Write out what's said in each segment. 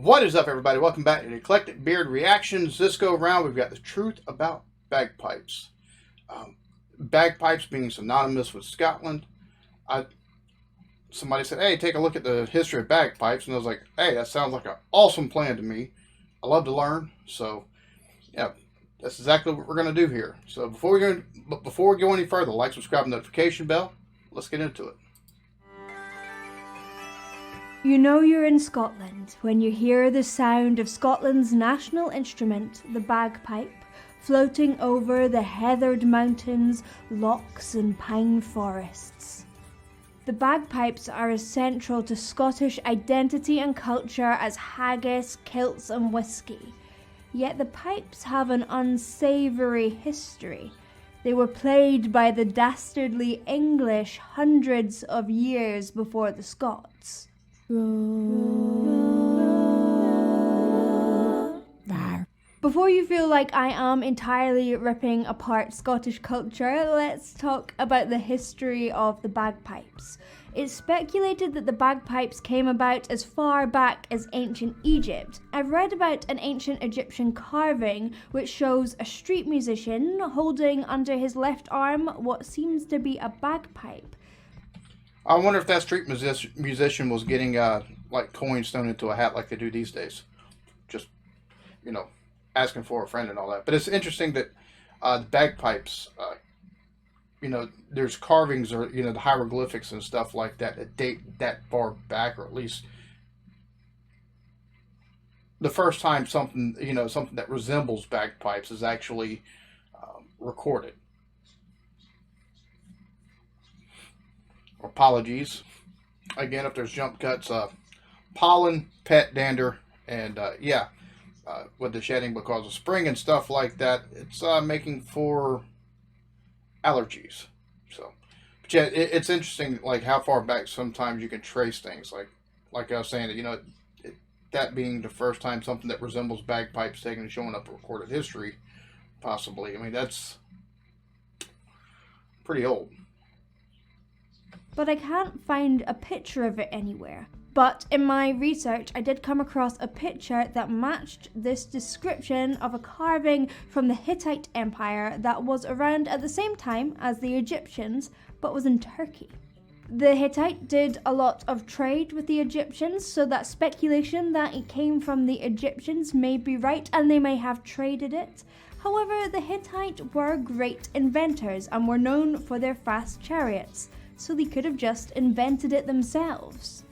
What is up, everybody? Welcome back to Eclectic Beard Reactions. This go around, we've got the truth about bagpipes. Bagpipes being synonymous with Scotland. Somebody said, hey, take a look at the history of bagpipes. And I was like, hey, that sounds like an awesome plan to me. I love to learn. So, yeah, that's exactly what we're going to do here. So before we go any further, like, subscribe, and notification bell. Let's get into it. You know you're in Scotland when you hear the sound of Scotland's national instrument, the bagpipe, floating over the heathered mountains, lochs and pine forests. The bagpipes are as central to Scottish identity and culture as haggis, kilts and whisky. Yet the pipes have an unsavoury history. They were played by the dastardly English hundreds of years before the Scots. Before you feel like I am entirely ripping apart Scottish culture, let's talk about the history of the bagpipes. It's speculated that the bagpipes came about as far back as ancient Egypt. I've read about an ancient Egyptian carving which shows a street musician holding under his left arm what seems to be a bagpipe. I wonder if that street musician was getting like coins thrown into a hat like they do these days. Just, asking for a friend and all that. But it's interesting that the bagpipes, there's carvings or, the hieroglyphics and stuff like that that date that far back, or at least the first time something that resembles bagpipes is actually recorded. Apologies again if there's jump cuts. Pollen, pet dander, and with the shedding because of spring and stuff like that, it's making for allergies. So, but yeah, it's interesting, like how far back sometimes you can trace things. Like I was saying, that being the first time something that resembles bagpipes taken and showing up in recorded history, possibly. I mean, that's pretty old. But I can't find a picture of it anywhere. But in my research, I did come across a picture that matched this description of a carving from the Hittite Empire that was around at the same time as the Egyptians, but was in Turkey. The Hittite did a lot of trade with the Egyptians, so that speculation that it came from the Egyptians may be right, and they may have traded it. However, the Hittite were great inventors and were known for their fast chariots, so they could have just invented it themselves.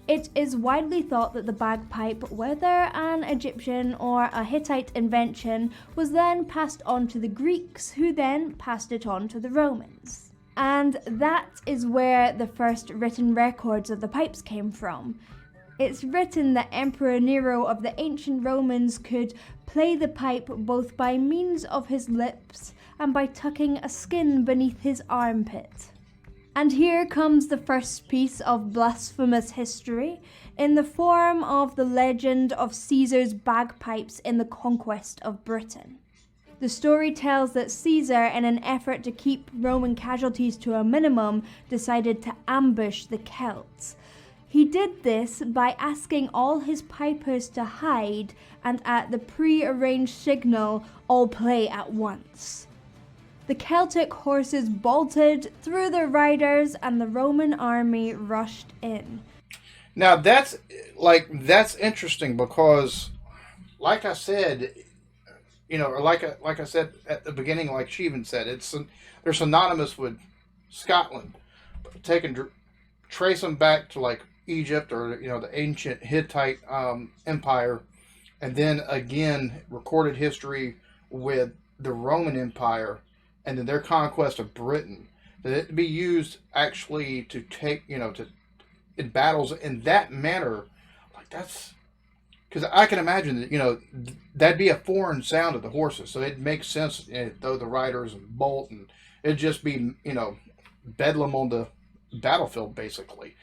It is widely thought that the bagpipe, whether an Egyptian or a Hittite invention, was then passed on to the Greeks, who then passed it on to the Romans. And that is where the first written records of the pipes came from. It's written that Emperor Nero of the ancient Romans could play the pipe both by means of his lips and by tucking a skin beneath his armpit. And here comes the first piece of blasphemous history in the form of the legend of Caesar's bagpipes in the conquest of Britain. The story tells that Caesar, in an effort to keep Roman casualties to a minimum, decided to ambush the Celts. He did this by asking all his pipers to hide and at the pre-arranged signal, all play at once. The Celtic horses bolted through their riders and the Roman army rushed in. Now that's interesting because, like I said, or like I said at the beginning, like she even said, they're synonymous with Scotland. Trace them back to like Egypt or the ancient Hittite Empire, and then again recorded history with the Roman Empire. And then their conquest of Britain, that it be used actually to take, in battles in that manner, like that's, because I can imagine that, that'd be a foreign sound to the horses. So it makes sense, though the riders and bolt, and it'd just be, bedlam on the battlefield, basically.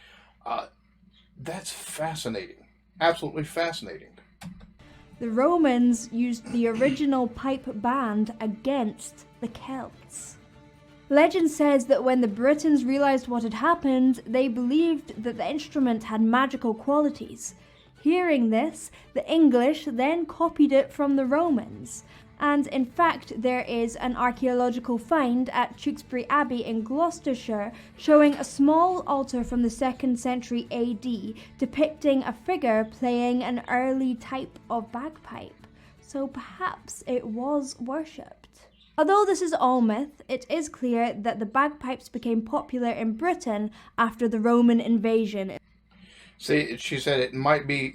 That's fascinating. Absolutely fascinating. The Romans used the original pipe band against the Celts. Legend says that when the Britons realized what had happened, they believed that the instrument had magical qualities. Hearing this, the English then copied it from the Romans. And in fact, there is an archaeological find at Tewkesbury Abbey in Gloucestershire showing a small altar from the 2nd century AD depicting a figure playing an early type of bagpipe. So perhaps it was worshipped. Although this is all myth, it is clear that the bagpipes became popular in Britain after the Roman invasion. See, she said it might be,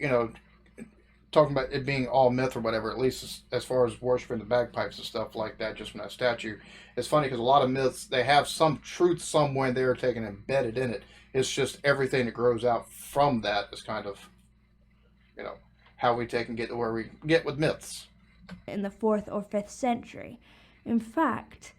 talking about it being all myth or whatever, at least as far as worshiping the bagpipes and stuff like that, just from that statue. It's funny because a lot of myths, they have some truth somewhere there taken embedded in it. It's just everything that grows out from that is kind of, how we take and get to where we get with myths. In the 4th or 5th century. In fact,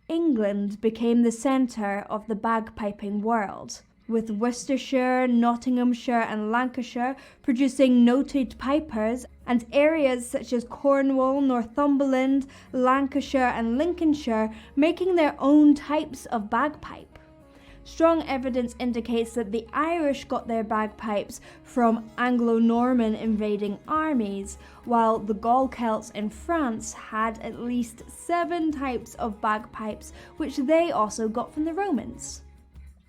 England became the centre of the bagpiping world, with Worcestershire, Nottinghamshire and Lancashire producing noted pipers, and areas such as Cornwall, Northumberland, Lancashire and Lincolnshire making their own types of bagpipe. Strong evidence indicates that the Irish got their bagpipes from Anglo-Norman invading armies, while the Gaul Celts in France had at least 7 types of bagpipes, which they also got from the Romans.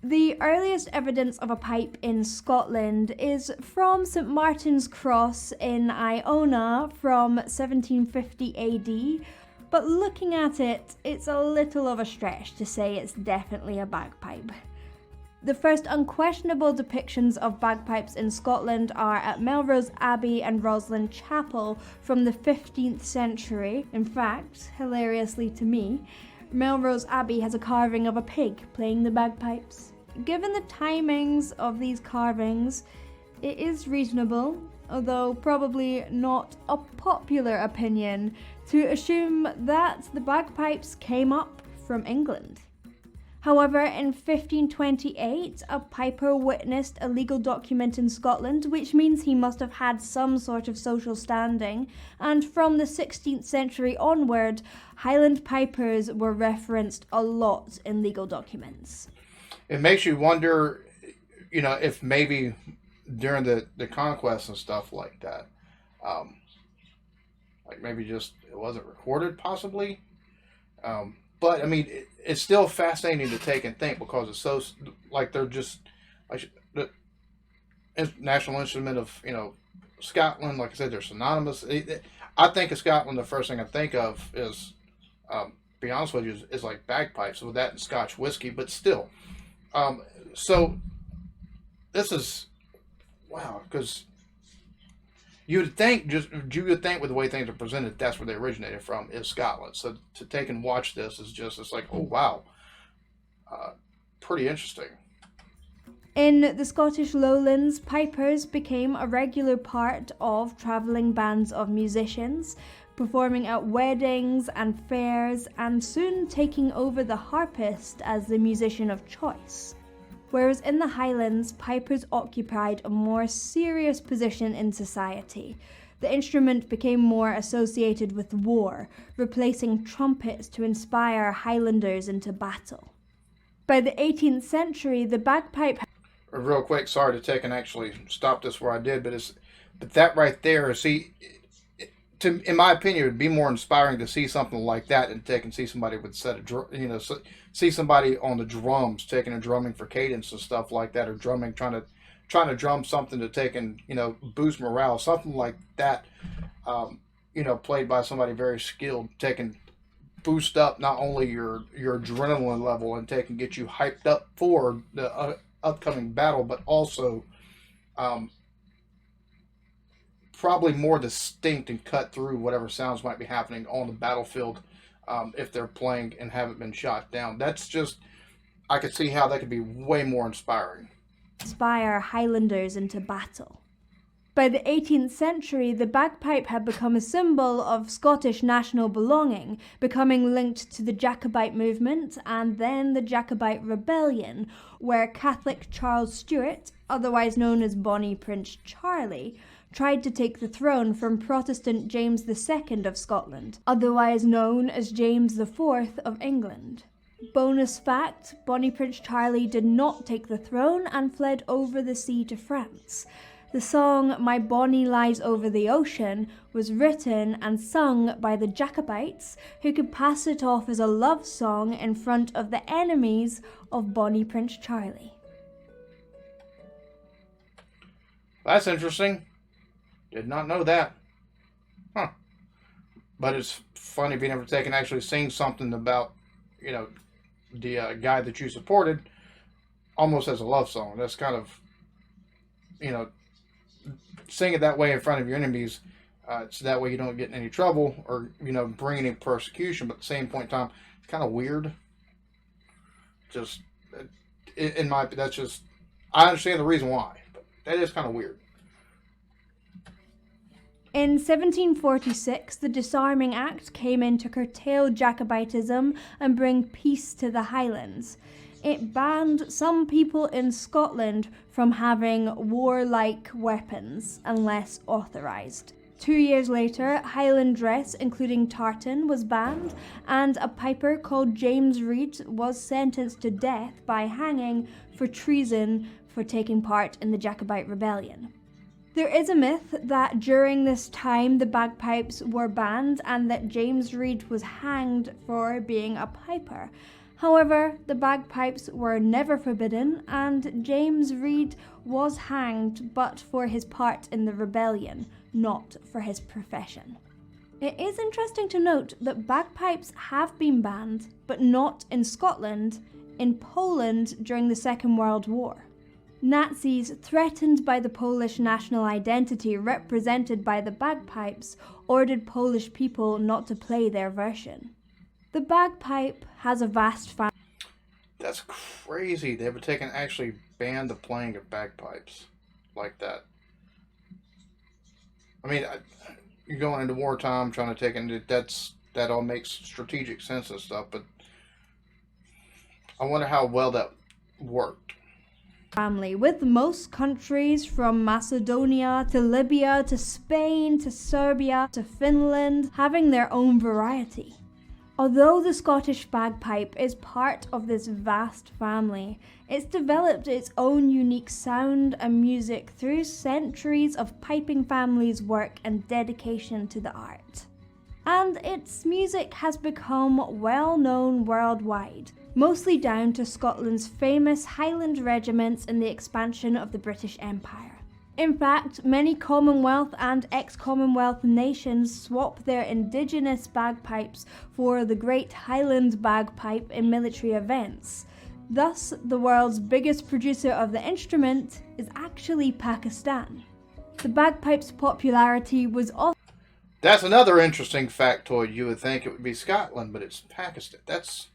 The earliest evidence of a pipe in Scotland is from St Martin's Cross in Iona from 1750 AD, but looking at it, it's a little of a stretch to say it's definitely a bagpipe. The first unquestionable depictions of bagpipes in Scotland are at Melrose Abbey and Roslin Chapel from the 15th century. In fact, hilariously to me, Melrose Abbey has a carving of a pig playing the bagpipes. Given the timings of these carvings, it is reasonable, although probably not a popular opinion, to assume that the bagpipes came up from England. However, in 1528, a piper witnessed a legal document in Scotland, which means he must have had some sort of social standing, and from the 16th century onward, Highland pipers were referenced a lot in legal documents. It makes you wonder, if maybe during the conquest and stuff like that, like maybe just it wasn't recorded possibly. But I mean, it's still fascinating to take and think because it's so, like, they're just, like, the national instrument of, Scotland. Like I said, they're synonymous. I think of Scotland, the first thing I think of is, be honest with you, is like bagpipes with that and Scotch whiskey, but still. So this is, wow, because you would think with the way things are presented, that's where they originated from, is Scotland. So to take and watch this is just, it's like, oh wow, pretty interesting. In the Scottish Lowlands, pipers became a regular part of travelling bands of musicians, performing at weddings and fairs, and soon taking over the harpist as the musician of choice. Whereas in the Highlands, pipers occupied a more serious position in society. The instrument became more associated with war, replacing trumpets to inspire Highlanders into battle. By the 18th century, the bagpipe... Real quick, sorry to take and actually stop this where I did, but that right there, see, in my opinion, it would be more inspiring to see something like that and take and see somebody with a set of see somebody on the drums taking and drumming for cadence and stuff like that, or drumming, trying to drum something to take and boost morale, something like that. Played by somebody very skilled, taking boost up not only your adrenaline level and take and get you hyped up for the upcoming battle, but also probably more distinct and cut through whatever sounds might be happening on the battlefield if they're playing and haven't been shot down. That's just, I could see how that could be way more inspiring. Inspire Highlanders into battle. By the 18th century, the bagpipe had become a symbol of Scottish national belonging, becoming linked to the Jacobite movement and then the Jacobite rebellion, where Catholic Charles Stuart, otherwise known as Bonnie Prince Charlie, tried to take the throne from Protestant James II of Scotland, otherwise known as James IV of England. Bonus fact, Bonnie Prince Charlie did not take the throne and fled over the sea to France. The song My Bonnie Lies Over the Ocean was written and sung by the Jacobites, who could pass it off as a love song in front of the enemies of Bonnie Prince Charlie. That's interesting. Did not know that. Huh. But it's funny being able to take and actually sing something about, the guy that you supported almost as a love song. That's kind of, sing it that way in front of your enemies. So that way you don't get in any trouble or, bring any persecution. But at the same point in time, it's kind of weird. Just, that's just, I understand the reason why. But that is kind of weird. In 1746, the Disarming Act came in to curtail Jacobitism and bring peace to the Highlands. It banned some people in Scotland from having warlike weapons unless authorised. 2 years later, Highland dress, including tartan, was banned, and a piper called James Reid was sentenced to death by hanging for treason for taking part in the Jacobite rebellion. There is a myth that during this time the bagpipes were banned and that James Reid was hanged for being a piper. However, the bagpipes were never forbidden and James Reid was hanged but for his part in the rebellion, not for his profession. It is interesting to note that bagpipes have been banned, but not in Scotland, in Poland during the Second World War. Nazis, threatened by the Polish national identity represented by the bagpipes, ordered Polish people not to play their version. The bagpipe has a vast family. That's crazy. They would take and actually ban the playing of bagpipes like that. I mean, you're going into wartime trying to take into that all makes strategic sense and stuff, but I wonder how well that worked. Family, with most countries from Macedonia to Libya to Spain to Serbia to Finland having their own variety. Although the Scottish bagpipe is part of this vast family, it's developed its own unique sound and music through centuries of piping families' work and dedication to the art. And its music has become well known worldwide, mostly down to Scotland's famous Highland regiments and the expansion of the British Empire. In fact, many Commonwealth and ex-Commonwealth nations swap their indigenous bagpipes for the Great Highland Bagpipe in military events. Thus, the world's biggest producer of the instrument is actually Pakistan. The bagpipe's popularity was also... That's another interesting factoid. You would think it would be Scotland, but it's Pakistan. That's,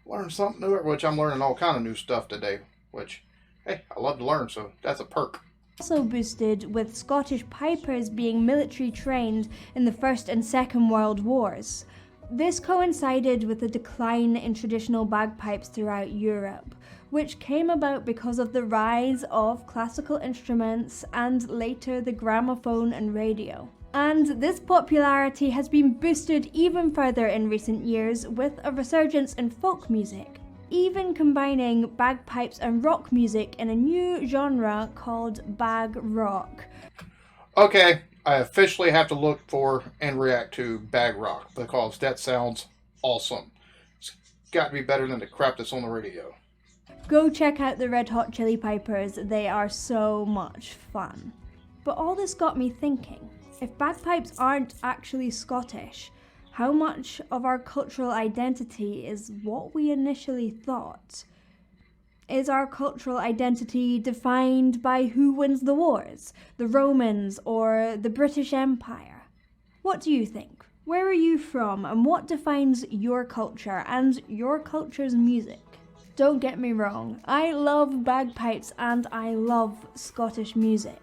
learn something new, which I'm learning all kind of new stuff today, which, hey, I love to learn, so that's a perk. Also boosted with Scottish pipers being military trained in the First and Second World Wars. This coincided with the decline in traditional bagpipes throughout Europe, which came about because of the rise of classical instruments and later the gramophone and radio. And this popularity has been boosted even further in recent years with a resurgence in folk music, even combining bagpipes and rock music in a new genre called bag rock. Okay, I officially have to look for and react to bag rock because that sounds awesome. It's got to be better than the crap that's on the radio. Go check out the Red Hot Chili Peppers, they are so much fun. But all this got me thinking, if bagpipes aren't actually Scottish, how much of our cultural identity is what we initially thought? Is our cultural identity defined by who wins the wars, the Romans or the British Empire? What do you think? Where are you from and what defines your culture and your culture's music? Don't get me wrong, I love bagpipes and I love Scottish music.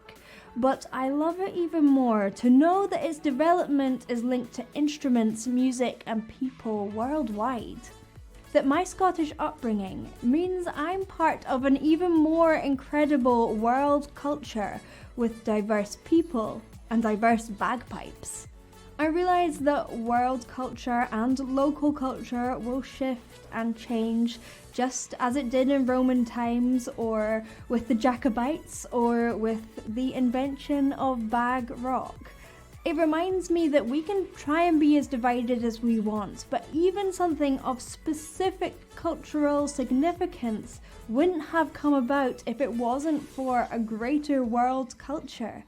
But I love it even more to know that its development is linked to instruments, music, and people worldwide. That my Scottish upbringing means I'm part of an even more incredible world culture with diverse people and diverse bagpipes. I realize that world culture and local culture will shift and change just as it did in Roman times, or with the Jacobites, or with the invention of bag rock. It reminds me that we can try and be as divided as we want, but even something of specific cultural significance wouldn't have come about if it wasn't for a greater world culture.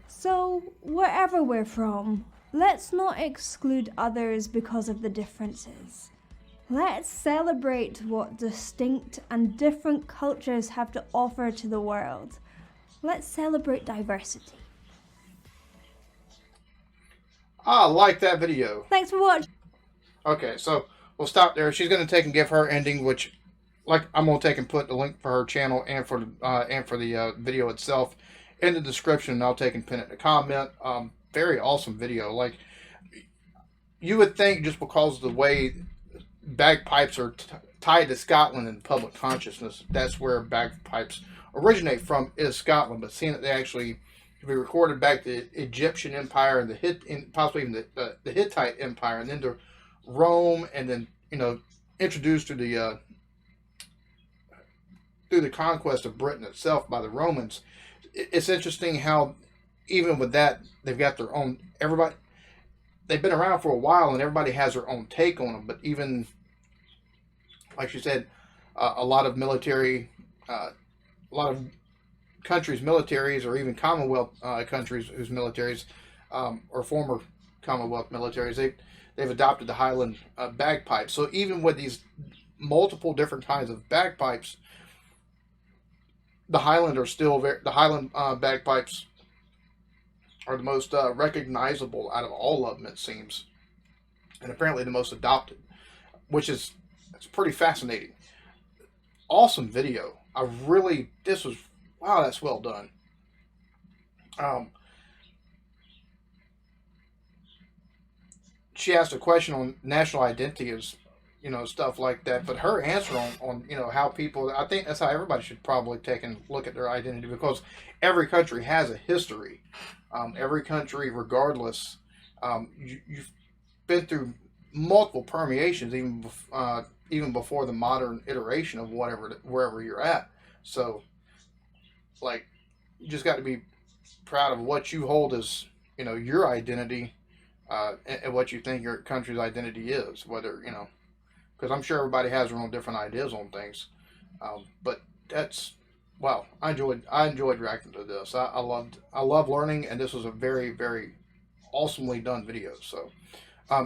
So, wherever we're from, let's not exclude others because of the differences. Let's celebrate what distinct and different cultures have to offer to the world. Let's celebrate diversity. I like that video. Thanks for watching. Okay, so we'll stop there. She's going to take and give her ending, which, like, I'm going to take and put the link for her channel and for the video itself in the description. And I'll take and pin it in a comment. Very awesome video. Like, you would think just because of the way bagpipes are tied to Scotland in public consciousness, that's where bagpipes originate from, is Scotland. But seeing that they actually be recorded back to the Egyptian Empire and possibly even the Hittite Empire, and then to Rome, and then, you know, introduced to the through the conquest of Britain itself by the Romans. It's interesting how even with that they've got their own. They've been around for a while, and everybody has their own take on them. But even, like she said, a lot of military, a lot of countries' militaries, or even Commonwealth countries whose militaries, or former Commonwealth militaries, they've adopted the Highland bagpipe. So even with these multiple different kinds of bagpipes, the Highland bagpipes are the most recognizable out of all of them, it seems, and apparently the most adopted, which is, it's pretty fascinating. Awesome video. This was, wow, that's well done. She asked a question on national identity, is, you know, stuff like that, but her answer on you know, how people, I think that's how everybody should probably take and look at their identity, because every country has a history. Every country, regardless, you've been through multiple permeations, even before the modern iteration of wherever you're at. So, like, you just got to be proud of what you hold as, you know, your identity, and what you think your country's identity is. Whether, you know, because I'm sure everybody has their own different ideas on things, but that's, wow, I enjoyed reacting to this. I love learning, and this was a very, very awesomely done video. So,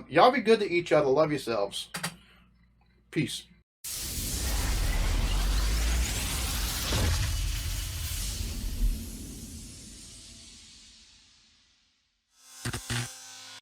y'all be good to each other. Love yourselves. Peace.